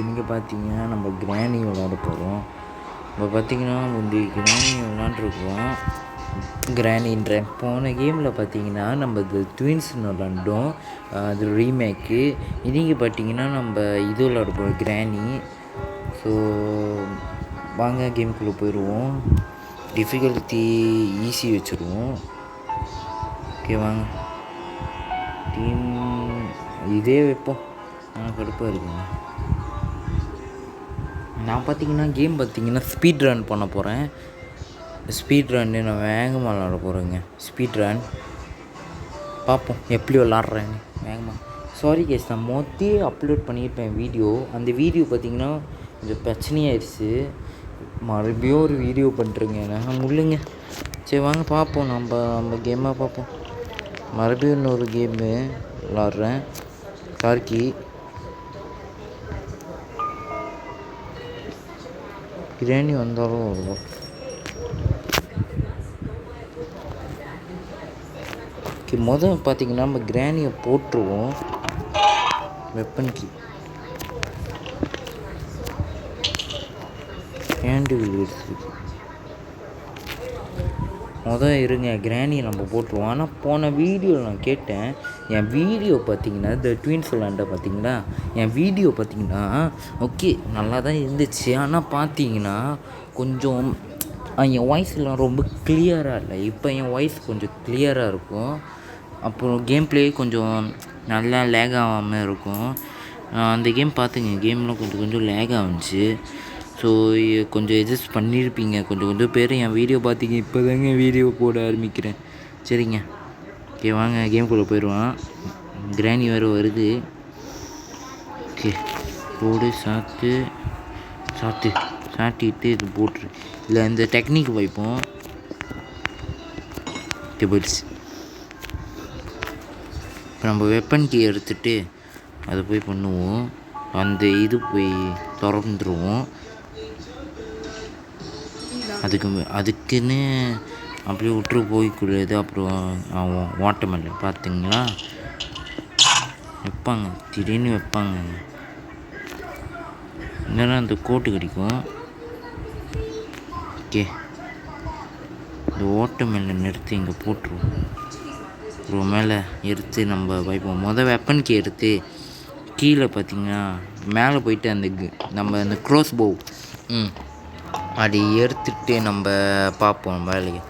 இங்கே பார்த்தீங்கன்னா நம்ம கிராணி விளாட போகிறோம். இப்போ பார்த்தீங்கன்னா இந்த கிராணி விளாண்டுருக்கோம். கிராணின்ற போன கேமில் பார்த்தீங்கன்னா நம்ம இது ட்வின்ஸ்னு விளாண்டோம். அது ரீமேக்கு. இன்றைக்கி பார்த்தீங்கன்னா நம்ம இது விளாட போகிறோம், கிராணி. ஸோ வாங்க கேமுக்குள்ளே போயிடுவோம். டிஃபிகல்ட்டி ஈஸி வச்சுருவோம். ஓகே வாங்க டீம் இதே வைப்போம். கடுப்பாக இருக்குங்க. நான் பார்த்தீங்கன்னா கேம் பார்த்தீங்கன்னா ஸ்பீட் ரன் பண்ண போகிறேன். ஸ்பீட் ரன்னு நான் வேகமாக விளாட போகிறேங்க. ஸ்பீட் ரன் பார்ப்போம் எப்படி விளாட்றேன்னு வேகமாக. சாரி கேஸ், நான் அப்லோட் பண்ணியிருப்பேன் வீடியோ. அந்த வீடியோ பார்த்தீங்கன்னா கொஞ்சம் பிரச்சனையாயிடுச்சு. மறுபடியும் ஒரு வீடியோ பண்ணுறேங்க. நான் முள்ளுங்க. சரி வாங்க பார்ப்போம். நம்ம கேமாக பார்ப்போம். மறுபடியும் இன்னொரு கேமு விளாட்றேன். கார்கி கிராணி வந்தாலும் வருவோம். ஓகே, முதல் பார்த்தீங்கன்னா நம்ம கிராணியை போட்டுருவோம். வெப்பன் கீ ஹேண்டு இருக்கு. இருங்க, கிராணியை நம்ம போட்டுருவோம். ஆனால் போன வீடியோவில் நான் கேட்டேன், என் வீடியோ பார்த்தீங்கன்னா இந்த ட்வின்ஸ் விளாண்ட பார்த்தீங்களா, என் வீடியோ பார்த்தீங்கன்னா ஓகே நல்லா தான் இருந்துச்சு. ஆனால் பார்த்தீங்கன்னா கொஞ்சம் என் வாய்ஸ்லாம் ரொம்ப கிளியராக இல்லை. இப்போ என் வாய்ஸ் கொஞ்சம் கிளியராக இருக்கும். அப்புறம் கேம் ப்ளே கொஞ்சம் நல்லா லேக் ஆகாமல் இருக்கும். அந்த கேம் பார்த்துங்க, கேம்லாம் கொஞ்சம் லேக் ஆகிச்சு. ஸோ கொஞ்சம் அட்ஜஸ்ட் பண்ணியிருப்பீங்க கொஞ்சம் பேர் என் வீடியோ பார்த்தீங்க. இப்போ தாங்க வீடியோ போட ஆரம்பிக்கிறேன். சரிங்க, ஓகே வாங்க கேம்குள்ளே போயிடுவான். கிராணி வேறு வருது. ஓகே போடு, சாட்டிட்டு இது போட்டுரு. இல்லை இந்த டெக்னிக் வைப்போம். ஓகே போயிடுச்சு. இப்போ நம்ம வெப்பன் கீ எடுத்துகிட்டு அதை போய் பண்ணுவோம். அந்த இது போய் திறந்துருவோம். அதுக்குன்னு அப்படியே விட்டுரு போய்க்கூடாது. அப்புறம் அவன் வாட்டர்மெலன் பார்த்தீங்களா வைப்பாங்க, திடீர்னு வைப்பாங்க. இல்லைன்னா அந்த கோட்டு கிடைக்கும். ஓகே, இந்த வாட்டர்மெலன் எடுத்து இங்கே போட்டுருவோம். அப்புறம் மேலே எடுத்து நம்ம வைப்போம். வெப்பன் கீ எடுத்து கீழே பார்த்தீங்கன்னா மேலே போயிட்டு நம்ம அந்த க்ரோஸ் போ அப்படி எடுத்துகிட்டு நம்ம பார்ப்போம். வேலையை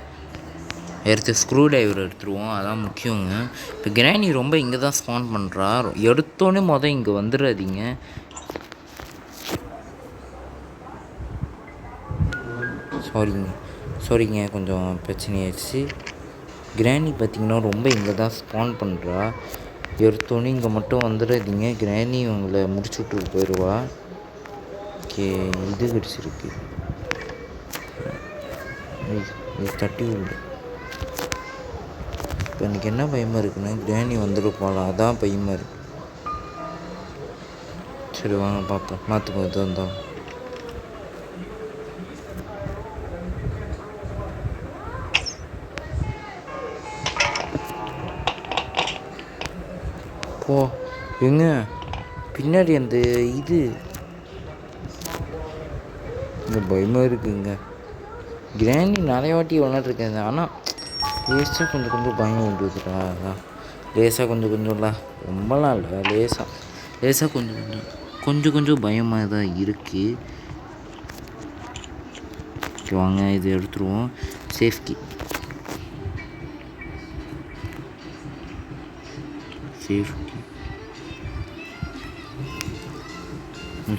எடுத்து ஸ்க்ரூ ட்ரைவர் எடுத்துருவோம். அதான் முக்கியங்க. இப்போ கிராணி ரொம்ப இங்கே தான் ஸ்பான் பண்ணுறா. எடுத்தோன்னே இங்கே வந்துடாதீங்க. சாரிங்க கொஞ்சம் பிரச்சனையாயிடுச்சு. கிராணி பார்த்திங்கன்னா ரொம்ப இங்கே தான் ஸ்பான் பண்ணுறா. எடுத்தோன்னே இங்கே மட்டும் வந்துடாதீங்க. கிராணி உங்களை முடிச்சு விட்டு போயிடுவா. ஓகே, இது கிடச்சிருக்கு. இது தட்டி விடு. இப்போ எனக்கு என்ன பயமாக இருக்குன்னா கிராணி வந்துருப்பாளா, அதான் பயமாக இருக்கு. சரி வாங்க பார்ப்போம். மாற்றுப்போம் எது வந்தோம். போ எங்க பின்னாடி அந்த இது இங்கே பயமாக இருக்குங்க. கிராணி நிறைய வாட்டி விளாட்ருக்கேன். ஆனால் லேசாக கொஞ்சம் பயம் விட்டுதுடா. அதான் லேசாக கொஞ்சம்ல, ரொம்பலாம் இல்லை, லேசாக கொஞ்சம் பயமாக தான் இருக்குது. வாங்க இது எடுத்துருவோம். சேஃப்டி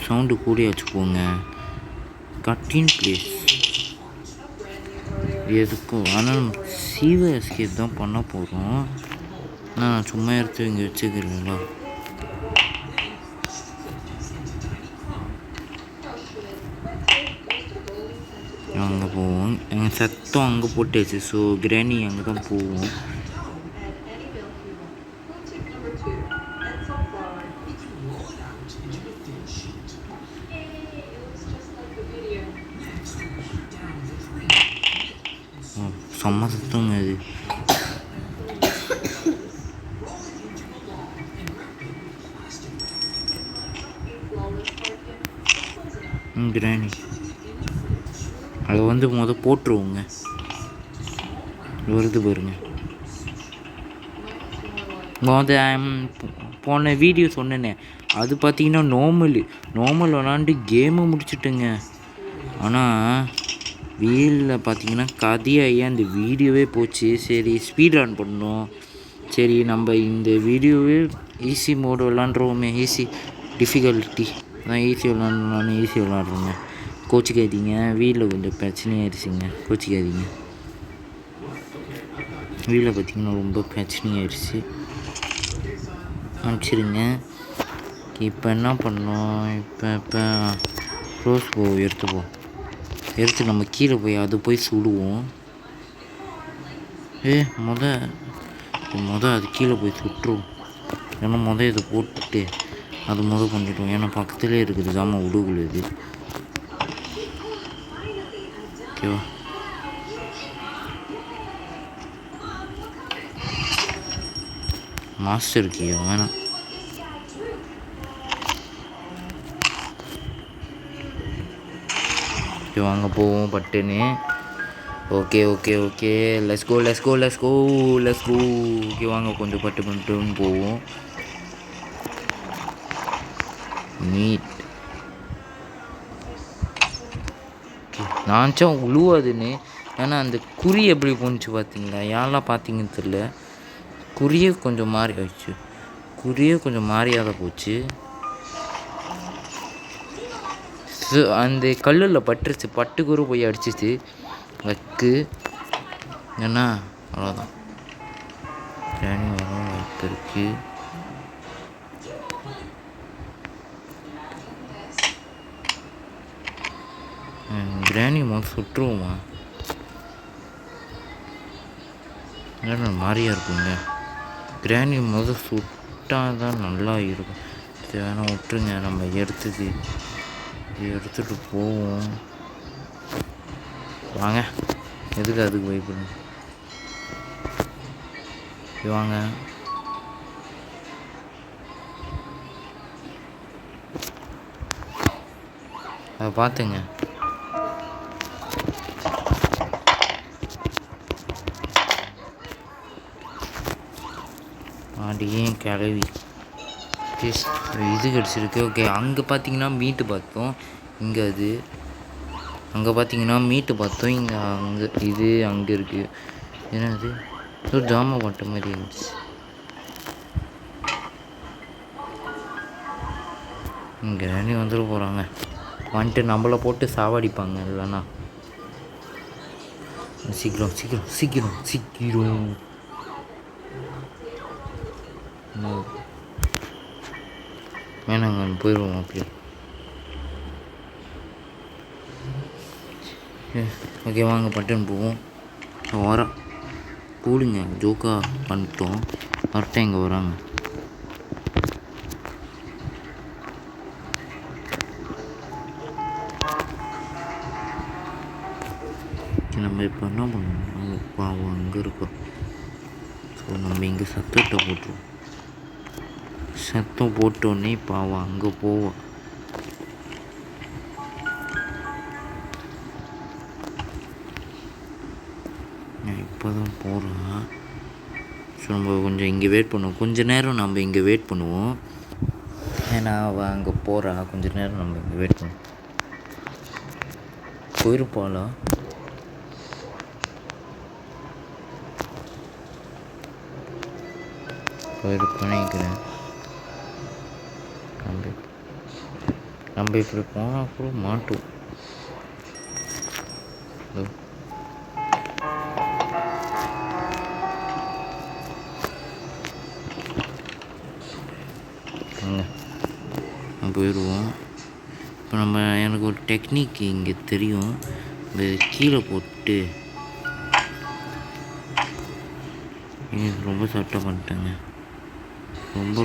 சவுண்டு கூட வச்சுக்கோங்க. கட்டின் பிளேஸ் எதுக்கும். ஆனால் எஸ்கேப் தான் பண்ண போகிறோம். நான் சும்மா எடுத்து இங்கே வச்சுக்கிறீங்களா. அங்கே போவோம். எங்கள் சத்தம் அங்கே போட்டாச்சு. ஸோ கிராணி அங்கே தான் போவோம். செம்ம சத்தங்க அது. கிராணி அதை வந்து போட்டுருவோங்க. வருது பாருங்க. போன வீடியோ சொன்னேனே அது பார்த்தீங்கன்னா நார்மல் விளாண்டு கேமை முடிச்சுட்டுங்க. ஆனால் வீலில் பார்த்தீங்கன்னா கதையாகி அந்த வீடியோவே போச்சு. சரி ஸ்பீட் ரன் பண்ணோம். சரி நம்ம இந்த வீடியோவே ஈஸி மோடு விளாண்டுருவோமே, ஈஸி டிஃபிகல்ட்டி அதான் ஈஸி விளாட்ணுன்னு ஈஸி விளாட்றோங்க. கோச்சிக்காதீங்க, வீலில் கொஞ்சம் பிரச்சனையாயிருச்சுங்க, கோச்சிக்காதீங்க. வீலில் பார்த்திங்கன்னா ரொம்ப பிரச்சனையாயிருச்சு, அனுப்பிச்சிருங்க. இப்போ என்ன பண்ணோம், இப்போ ரோஸ் பூ எடுத்து நம்ம கீழே போய் அது போய் சுடுவோம். அது கீழே போய் சுட்டுருவோம். ஏன்னா இதை போட்டு அது பண்ணிவிடுவோம். ஏன்னா பக்கத்துலேயே இருக்குது ஜாமான் உடுகுலுது. ஓகேவா? மாஸ்டர் கீயா வேணாம். வாங்க போவோம் பட்டுன்னு. Okay let's go. ஓகே வாங்க கொஞ்சம் பட்டுன்னு போவோம். நீட் நான்ச்சும் உழுவாதுன்னு. ஏன்னா அந்த குறி எப்படி போணுச்சு பார்த்தீங்களா? யாரெல்லாம் பார்த்தீங்கன்னு தெரியல. குறியே கொஞ்சம் மாறி ஆயிடுச்சு. கொஞ்சம் மாறியாத போச்சு. அந்த கல்லில் பட்டுருச்சு, பட்டுக்குரு போய் அடிச்சிச்சு வக்கு. ஏன்னா அவ்வளோதான், கிராணி வர வாய்ப்பு இருக்கு. கிராணி சுட்டுருவோமா? ஏன்னா மாறியா இருக்குங்க. கிராணி சுட்டால் தான் நல்லா இருக்கும். வேணா விட்டுருங்க, நம்ம எடுத்துகிட்டு போவோம். வாங்க, எதுக்கு அதுக்கு பயப்படணும்? வாங்க. அதை பார்த்துங்க. ஏன் கிளவி இது கிடச்சிருக்கு. ஓகே, அங்கே பார்த்தீங்கன்னா மீட்டு பார்த்தோம். அங்கே பார்த்தீங்கன்னா மீட்டு பார்த்தோம். இது அங்கே இருக்குது. ஏன்னா அது ஒரு ஜாமா பட்ட மாதிரி இருந்துச்சு. இங்கே வந்துட போகிறாங்க. வந்துட்டு நம்மளை போட்டு சாவடிப்பாங்க. இல்லைண்ணா சீக்கிரம் வேணாங்க, போயிடுவோம் அப்படியே. ஓகே வாங்க பட்டுன்னு போவோம். வரோம் கூடுங்க, ஜோக்கா பண்ணிட்டோம். கரெக்டாக இங்கே வராங்க. நம்ம இப்போ என்ன பண்ணணும், பாவம் அங்கே இருக்கோம். ஸோ நம்ம இங்கே சத்தத்தை போட்டுருவோம். சத்தம் போட்டோன்னே பாவம் அங்கே போவோம். இப்போ தான் போகிறோம். ஸோ நம்ம கொஞ்சம் இங்கே வெயிட் பண்ணுவோம். கொஞ்சம் நேரம் நம்ம இங்கே வெயிட் பண்ணுவோம். ஏன்னா அவள் அங்கே போகிறா. கொஞ்சம் நேரம் நம்ம இங்கே வெயிட் பண்ணுவோம். போயிருப்பாளா? நினைக்கிறேன். நம்ம இப்படி போனால் கூட மாட்டோம். போயிடுவோம். இப்போ எனக்கு ஒரு டெக்னிக் இங்கே தெரியும். இந்த கீழே போட்டு ரொம்ப சட்டை பண்ணிட்டேங்க.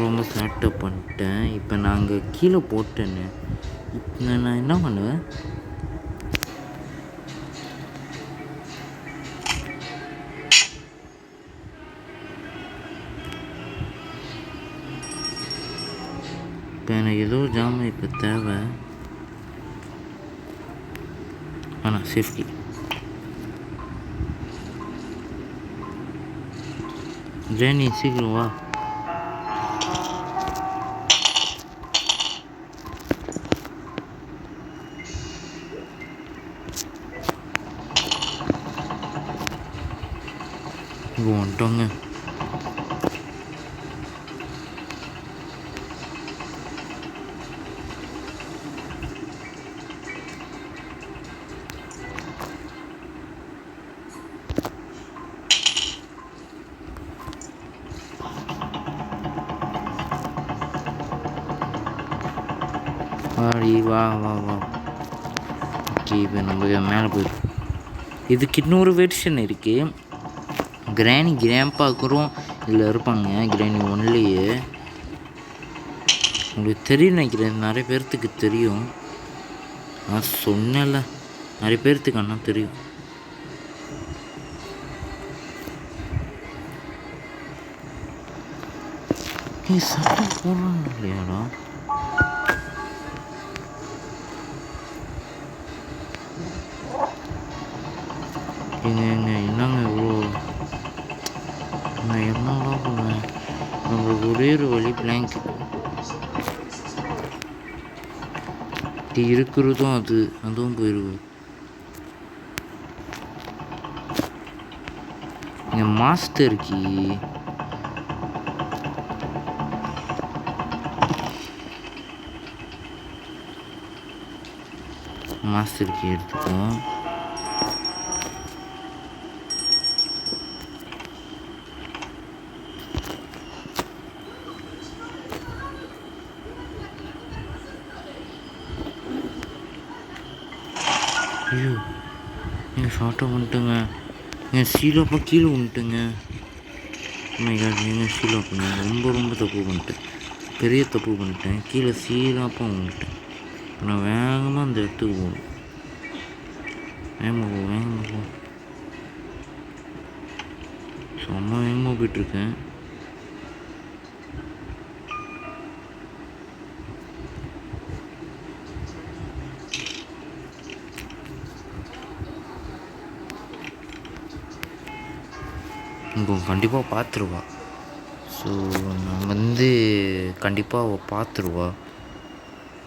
ரொம்ப சாட்டை பண்ணிட்டேன். இப்போ நாங்கள் கீழே போட்டேன்னு இப்போ நான் என்ன பண்ணுவேன், இப்போ எனக்கு ஏதோ ஜாமான் இப்போ தேவை. ஆனால் சேஃப்டி ஜேனி சீக்கிரம் வா. இங்கே வந்துட்டோங்க. வா வா வா. ஓகே, இப்போ நம்ம மேலே போயிடும். இதுக்கு இன்னொரு வெர்ஷன் இருக்குது. கிராணி கிராம்பாக்குறோம் இதில் இருப்பாங்க. கிராணி ஒன்லேயே உங்களுக்கு தெரியும் நினைக்கிறேன். நிறைய பேர்த்துக்கு தெரியும். நான் சொன்னேன்ல, நிறைய பேர்த்துக்கு அண்ணா தெரியும். சட்டை போடுறாங்க இல்லையாடா? என்னங்க இவ்வளோ நான் என்னடா பண்ணுவேன்? நம்மளுக்கு ஒரே ஒரு வழி பிளாங்க் இருக்கிறதும் அதுவும் போயிடுது. இங்கே மாஸ்டர் கீ எடுத்துக்கோம். ஐயோ, நீங்கள் ஷார்ட்டாக வந்துட்டுங்க. என் சீலப்பா கீழே வந்துட்டுங்க. நீங்கள் சீலாப்புங்க ரொம்ப தப்பு பண்ணிட்டேன். பெரிய தப்பு பண்ணிட்டேன். கீழே சீலாப்பா வந்துட்டேன். நான் வேகமாக அந்த இடத்துக்கு போகணும். வேகமாக போ. செம்ம வேகமாக போயிட்டுருக்கேன். இங்கே கண்டிப்பாக பார்த்துருவா. ஸோ நான் வந்து கண்டிப்பாக அவள் பார்த்துருவா.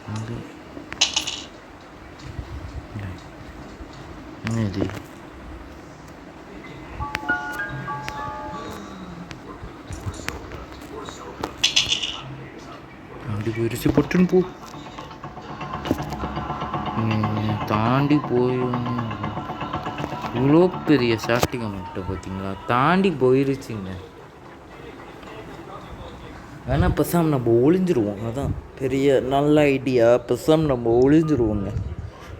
வந்து என்ன இது? அப்படி போயிடுச்சு. பொட்டுன்னு போ. தாண்டி போய் இவ்வளோ பெரிய சாட்டிங் அமௌண்ட்டை பார்த்தீங்களா? தாண்டி போயிருச்சுங்க. ஆனால் பெசாமல் நம்ம ஒளிஞ்சிருவோம். அதான் பெரிய நல்ல ஐடியா. பெசாமல் நம்ம ஒளிஞ்சிருவோங்க.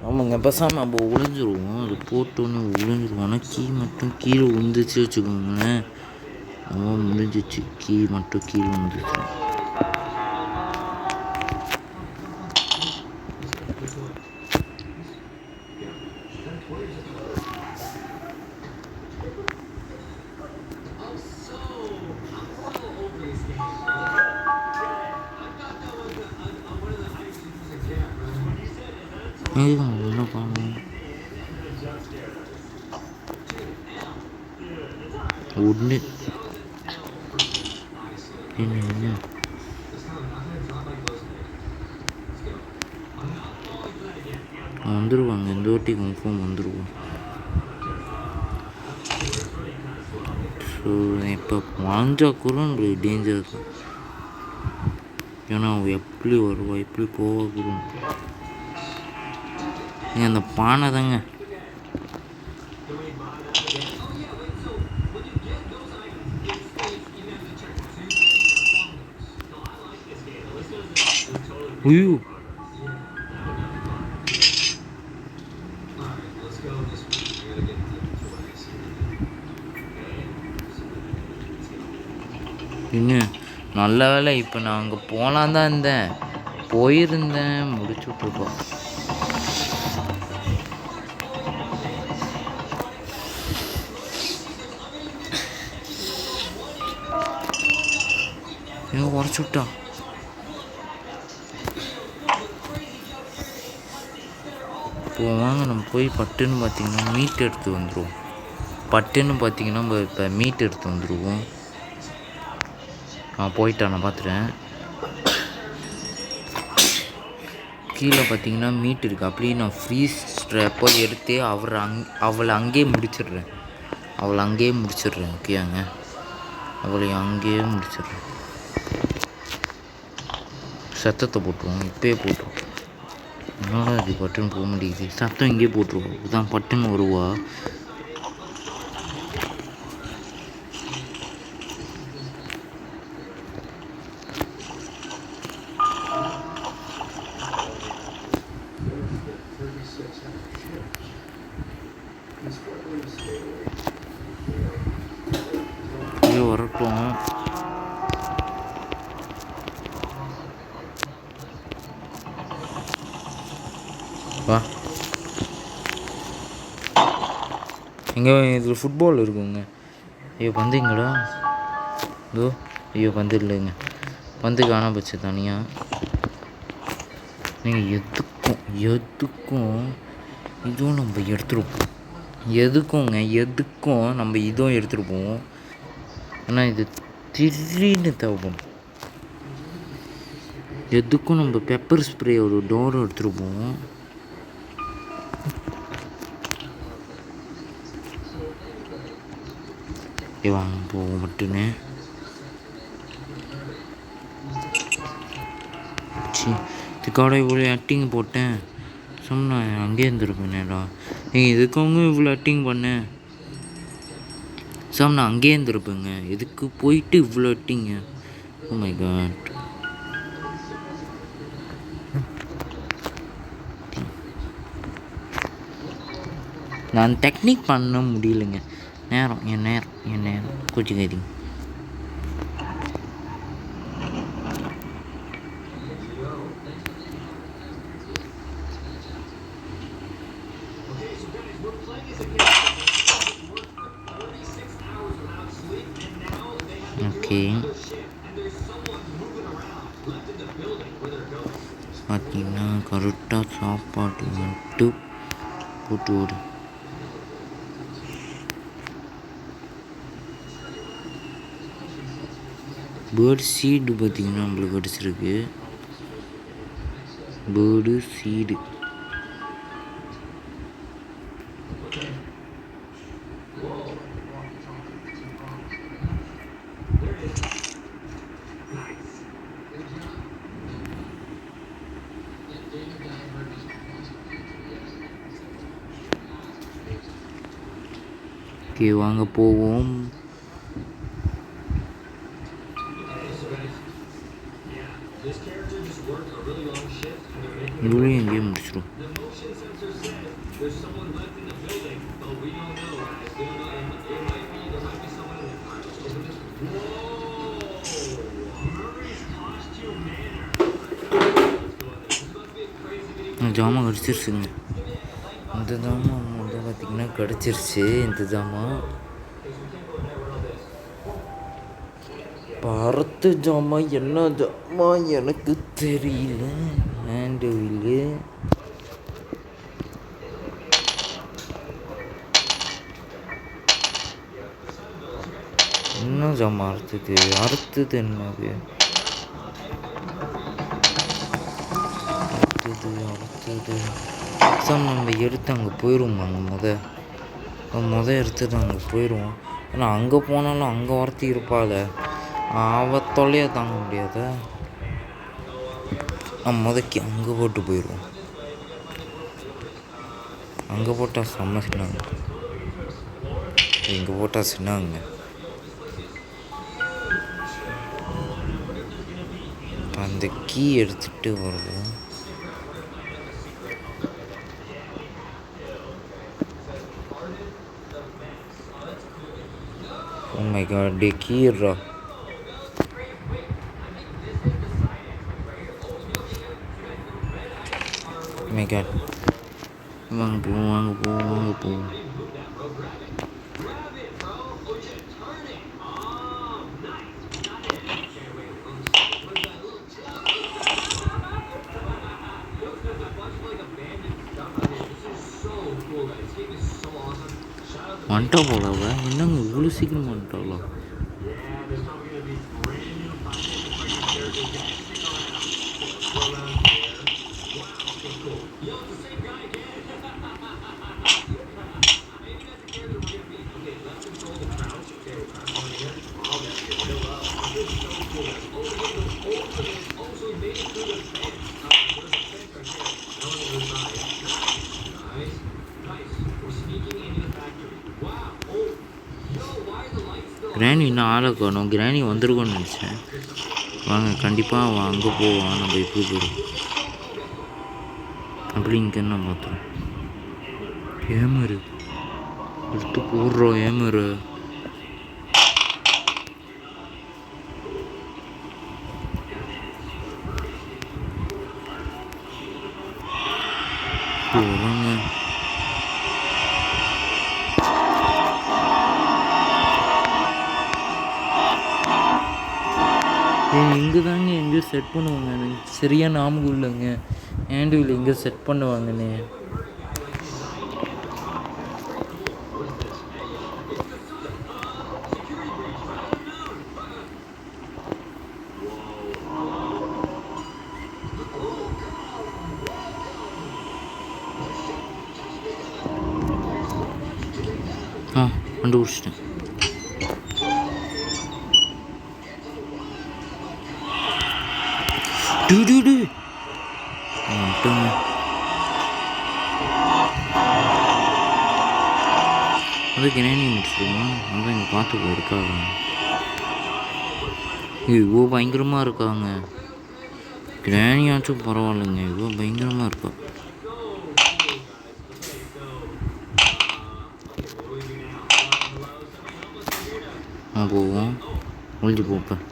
ஆமாங்க, பெசாமல் நம்ம ஒளிஞ்சிருவோம். அது போட்டோன்னு ஒளிஞ்சிருவோம். ஆனால் கீ மட்டும் கீழே விழுந்துச்சு வச்சுக்கோங்களேன். நம்ம முடிஞ்சிச்சு. கீ மட்டும் கீழே விழுந்துச்சு. என்ன பண்ணணும்? ஒன்று என்ன வந்துடுவாங்க. இந்த வாட்டி கன்ஃபார்ம் வந்துடுவோம். ஸோ இப்போ வாஞ்சா கூட டேஞ்சர் தான். ஏன்னா அவள் எப்படி வருவா, எப்படி போகக்கூடும். அந்த பானை தாங்க. ஐயோ, இன்னும் நல்ல வேலை. இப்போ நான் அங்கே போகலான் தான் இருந்தேன். போயிருந்தேன் முடிச்சு விட்ருப்போம். எங்க உடச்சு விட்டா? இப்போது வாங்க நம்ம போய் பட்டுன்னு பார்த்திங்கன்னா மீட் எடுத்து வந்துடுவோம். பட்டுன்னு பார்த்திங்கன்னா நம்ம இப்போ மீட் எடுத்து வந்துடுவோம். போயிட்டான், நான் பார்த்துட்டேன். கீழே பார்த்திங்கன்னா மீட் இருக்குது. அப்படியே நான் ஃப்ரீஸ் போய் எடுத்து அவளை அங்கேயே முடிச்சிடுறேன். ஓகேங்க, அவளை அங்கேயே முடிச்சிடுறேன். சத்தத்தை போட்டுருவோம், இப்போயே போட்டுருவோம். என்னடா இது பட்டுன்னு போக மாட்டேங்குது. சத்தம் இங்கேயே போட்டுருவோம். இதுதான் பட்டுன்னு வருவா. ஐயோ வரட்டும். வா, இங்கே இதில் ஃபுட்பால் இருக்குங்க. ஐயோ பந்து இங்கடா. இதோ, ஐயோ பந்து இல்லைங்க. பந்து காண போச்சு தனியாக. நீங்கள் எதுக்கும் இதுவும் நம்ம எடுத்துருப்போம். எதுக்கும் நம்ம இதுவும் எடுத்துருப்போம். ஆனால் இது திடீர்னு தேவைப்படும். எதுக்கும் நம்ம பெப்பர் ஸ்ப்ரே ஒரு டோரும் எடுத்துருப்போம். வாங்க போவோம் மட்டுன்னு. இதுக்காக இவ்வளோ ஆக்டிங் போட்டேன். சொன்னா அங்கேயே இருந்திருப்பேனேடா. இதுக்காக இவ்வளோ ஆக்டிங் பண்ணேன். நான் அங்கேயே இருந்திருப்பேங்க. எதுக்கு போயிட்டு இவ்வளோ ஆக்டிங்க? Oh my god. நான் டெக்னிக் பண்ண முடியலைங்க. என் நேரம் கோச்சிக்காதீங்க. ஓகே, பார்த்தீங்கன்னா கரெக்டாக சாப்பாடு மட்டும் போட்டு விடு. பேர்டு சீடு பார்த்திங்கன்னா நம்மளுக்கு கிடச்சிருக்கு. Bird seed. ஓகே வாங்க போவோம். இவ்வளோ எங்கேயும் முடிச்சிடும். ஜாமான் கிடச்சிருச்சுங்க. இந்த ஜாமான் வந்து பார்த்திங்கன்னா கிடச்சிருச்சு. இந்த ஜாமான் பரத்து ஜாமான். என்ன ஜாமான் எனக்கு தெரியல. Hand wheel. என்ன ஜாமான் அடுத்தது என்னது? அடுத்தது நம்ம எடுத்து அங்கே போயிடுவோம். மொதல் எடுத்துட்டு அங்கே போயிடுவோம். ஏன்னா அங்கே போனாலும் அங்கே ஒருத்தி இருப்பாள். தொல்லையாக தாங்க முடியாத. முதக்கி அங்கே போட்டு போயிடுவோம். அங்கே போட்டால் செம்ம சின்னாங்க. இங்கே போட்டால் சின்னாங்க. அந்த கீ எடுத்துகிட்டு வருவோம். Oh my god, day கீர்ரா. My god. வாங்க போவோம். வந்துட்டா போலாவ என்னங்க இவ்வளோ சீக்கிரம் வந்துட்டாளா? கிராணி இன்னும் ஆளை காணும். கிராணி வந்துருக்கோன்னு நினச்சேன். வாங்க கண்டிப்பாக அவன் அங்கே போவான். நம்ம எப்படி போகிறோம் அப்படிங்கன்னு நான் மாற்றுறோம். ஏமரு எடுத்து போடுறோம். ஏமரு போகிறாங்க. இங்கே தாங்க எங்கேயோ செட் பண்ணுவாங்க. எனக்கு சரியாக ஞாபகம் இல்லைங்க. ஆண்ட்ராய்டில் எங்கே செட் பண்ணுவாங்கன்னு. கண்டுபிடிச்சிட்டேன். அது கிராணி முடிச்சிருமா? அதான் இங்கே பார்த்து இருக்காங்க. இவ்வளோ பயங்கரமாக இருக்காங்க. கிராணியாச்சும் பரவாயில்லைங்க, இவ்வளோ பயங்கரமாக இருக்கா. போவோம். ஒழிஞ்சு போப்பேன்.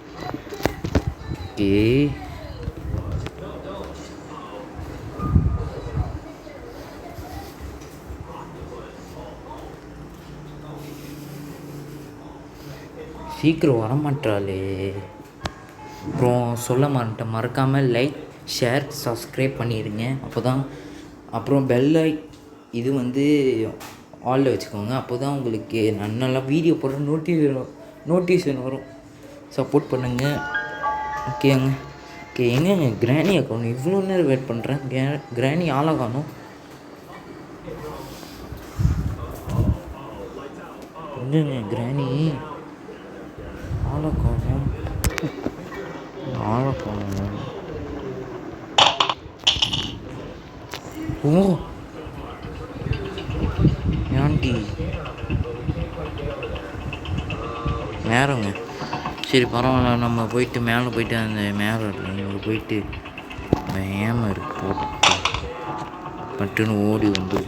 சீக்கிரம் வரமாட்டாளே. அப்புறம் சொல்ல மாட்டேன், மறக்காமல் லைக் ஷேர் சப்ஸ்கிரைப் பண்ணிடுங்க. அப்புறம் பெல்லை இது ஆலில் வச்சுக்கோங்க. அப்போ தான் உங்களுக்கு நல்லா வீடியோ போடுற நோட்டிஃபிகேஷன் வரும். சப்போர்ட் பண்ணுங்கள். ஓகேங்க. எங்கேங்க கிராணியை காணும்? இவ்வளோ நேரம் வெயிட் பண்ணுறேன். கிராணி ஆளை காணும். எங்கேங்க கிராணி ஆளை காணும்? ஓ ஆண்டி நேரங்க. சரி பரவாயில்ல, நம்ம போயிட்டு மேலே போயிட்டு அந்த மேலே இங்கே போயிட்டு ஏமரு போட்டு பட்டுன்னு ஓடி வந்து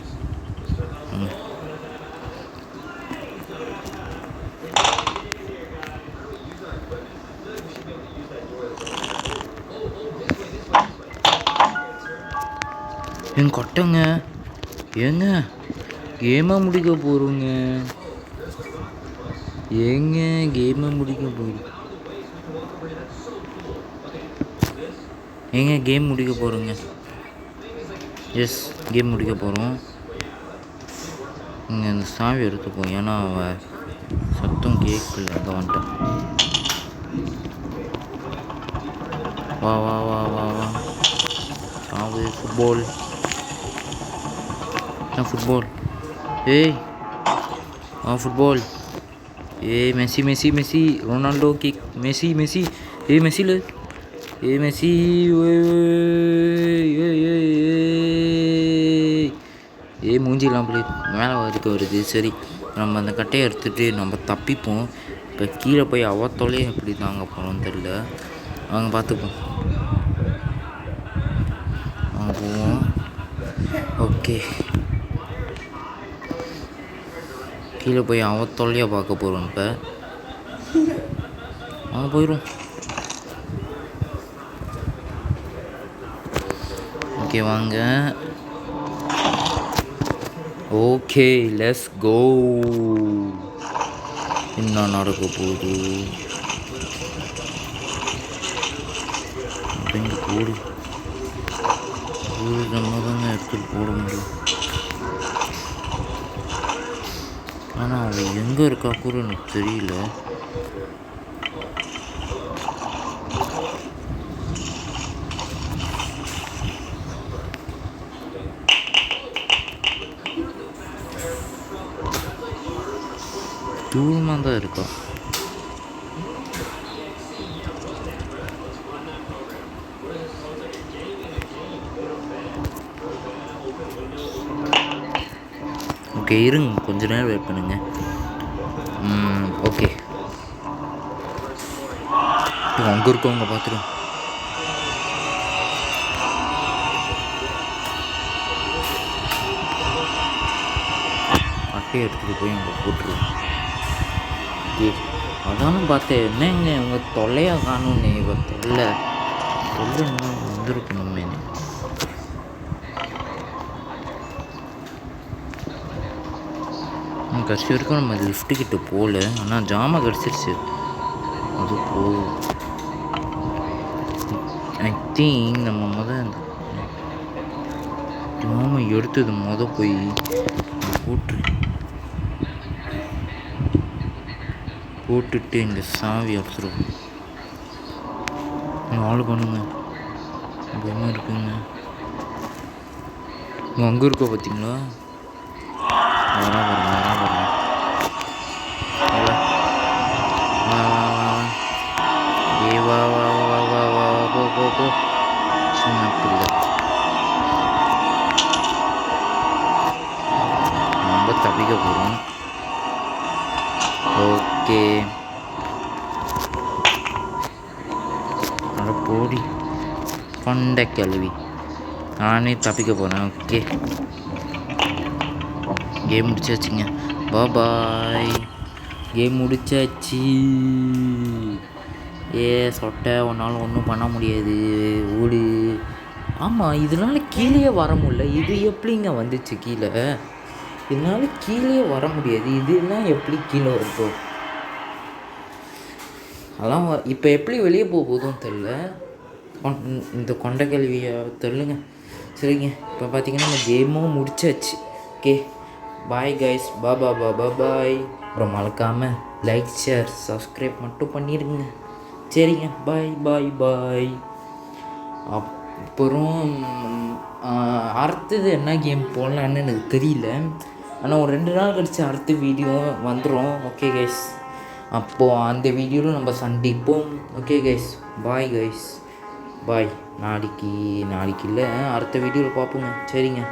என் கொட்டைங்க. ஏங்க கேமை முடிக்க போகிறோங்க. கேமை முடிக்க போகிறோம். கேம் முடிக்க போகிறோங்க. எஸ், கேம் முடிக்க போகிறோம். இங்கே அந்த சாவி எடுத்துப்போம். ஏன்னா அவன் சத்தம் கேட்கல. அங்கே வந்துட்டான். வா வா வா வா வா சாவு. Football football. Messi Ronaldo kick. Messi மெஸ்ஸியில் மெஸ்ஸி. மூஞ்சிலாம் அப்படி மேலே வருது. சரி, நம்ம அந்த கட்டையை எடுத்துகிட்டு நம்ம தப்பிப்போம். இப்போ கீழே போய் அவத்தோலே எப்படி தாங்க போகிறோம்னு தெரியல. அவங்க பார்த்துப்போம். போவோம். ஓகே, கீழே போய் அவத்தொல்லையாக பார்க்க போகிறோம். இப்போ அவங்க போயிடும். ஓகே வாங்க. Okay let's go. என்ன நடக்க போகுது? அப்படிங்க போடு. நம்ம தாங்க எடுத்துகிட்டு போட முடியும். ஆனால் அவள் எங்கே இருக்கா கூட எனக்கு தெரியல. தூரமாக தான் இருக்கா. ஓகே இருங்க, கொஞ்ச நேரம் வெயிட் பண்ணுங்க. ஓகே அங்கே இருக்கவங்க பார்த்துருவோம். அட்டையை எடுத்துகிட்டு போய் அங்கே போட்டுருவோம். ஓகே அதானும் பார்த்தேன், என்னங்க இவங்க தொல்லையாக காணும்னு. இவ தொல்லை இன்னும் வந்துருக்கணுமே. கடைசி வரைக்கும் நம்ம லிஃப்ட்டு கிட்ட போகல, ஆனால் ஜாமான் கிடச்சிருச்சு. அது ஐ திங்க் நம்ம ஜாமான் எடுத்தது போய் போட்டுட்டு இந்த சாவி எடுத்துருவோம். ஆள் பண்ணுங்க, பயமாக இருக்குங்க. அங்கே இருக்கோ பார்த்தீங்களா? வரா பாருங்க. போ சின்ன பிள்ளை. நம்ம தப்பிக்க போகிறோம். ஓகே அட போடி கொண்ட கேள்வி, நானே தப்பிக்க போகிறேன். ஓகே கேம் முடிச்சாச்சுங்க. பாய், கேம் முடிச்சாச்சு. சொட்டை உன்னால் ஒன்றும் பண்ண முடியாது, ஓடு. ஆமாம், இதனால் கீழே வர முடியல. இது எப்படிங்க வந்துச்சு கீழே? இதனால் கீழே வர முடியாது, இதெல்லாம் எப்படி கீழே வருதோ? அதான் இப்போ எப்படி வெளியே போகுதுன்னு தெரில. இந்த கொண்ட கேள்வியை தெரிலுங்க. சரிங்க, இப்போ பார்த்தீங்கன்னா இந்த கேமும் முடிச்சாச்சு. ஓகே பாய் கைஸ், பாய். அப்புறம் மறக்காமல் லைக் ஷேர் சப்ஸ்கிரைப் மட்டும் பண்ணிடுங்க. சரிங்க, பாய். அப்புறம் அடுத்தது என்ன கேம் போடலான்னு எனக்கு தெரியல. ஆனால் ஒரு 2 நாள் கழிச்சு அடுத்த வீடியோ வந்துடும். ஓகே கைஸ், அப்போது அந்த வீடியோவில் நம்ம சந்திப்போம். ஓகே கைஸ், பாய். நாளைக்கு இல்லை, அடுத்த வீடியோவில் பார்ப்போங்க. சரிங்க.